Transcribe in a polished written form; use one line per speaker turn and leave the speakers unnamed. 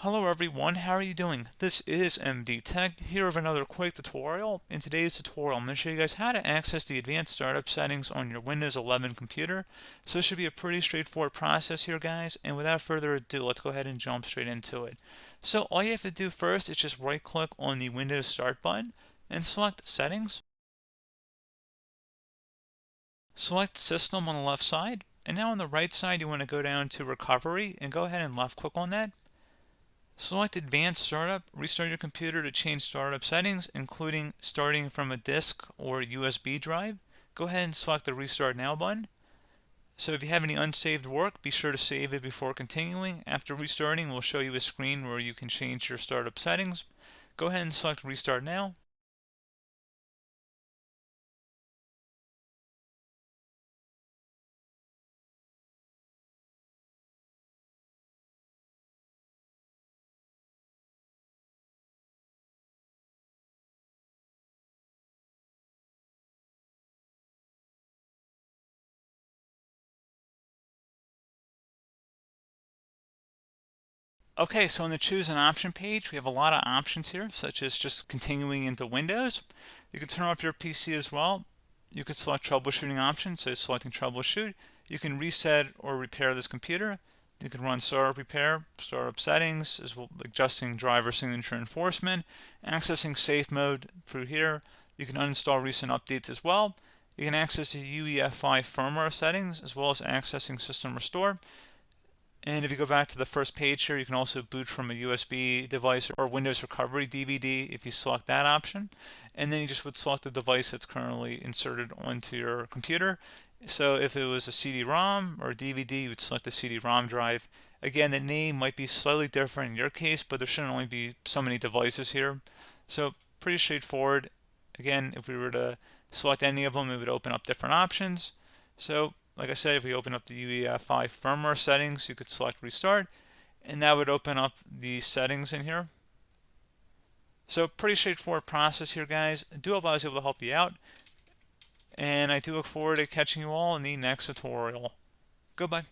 Hello everyone, how are you doing? This is MD Tech, here with another quick tutorial. In today's tutorial, I'm going to show you guys how to access the advanced startup settings on your Windows 11 computer. So it should be a pretty straightforward process here, guys, and without further ado, let's go ahead and jump straight into it. So all you have to do first is just right click on the Windows Start button and select Settings. Select System on the left side, and now on the right side you want to go down to Recovery and go ahead and left click on that. Select Advanced Startup, restart your computer to change startup settings, including starting from a disk or USB drive. Go ahead and select the Restart Now button. So if you have any unsaved work, be sure to save it before continuing. After restarting, we'll show you a screen where you can change your startup settings. Go ahead and select Restart Now. Okay, so on the Choose an Option page, we have a lot of options here, such as just continuing into Windows. You can turn off your PC as well. You could select troubleshooting options, so selecting troubleshoot. You can reset or repair this computer. You can run startup repair, startup settings, as well adjusting driver signature enforcement, accessing safe mode through here. You can uninstall recent updates as well. You can access the UEFI firmware settings, as well as accessing system restore. And if you go back to the first page here, you can also boot from a USB device or Windows Recovery DVD if you select that option. And then you just would select the device that's currently inserted onto your computer. So if it was a CD-ROM or a DVD, you would select the CD-ROM drive. Again, the name might be slightly different in your case, but there shouldn't only be so many devices here. So pretty straightforward. Again, if we were to select any of them, it would open up different options. So like I said, if we open up the UEFI firmware settings, you could select Restart, and that would open up the settings in here. So pretty straightforward process here, guys. I do hope I was able to help you out, and I do look forward to catching you all in the next tutorial. Goodbye.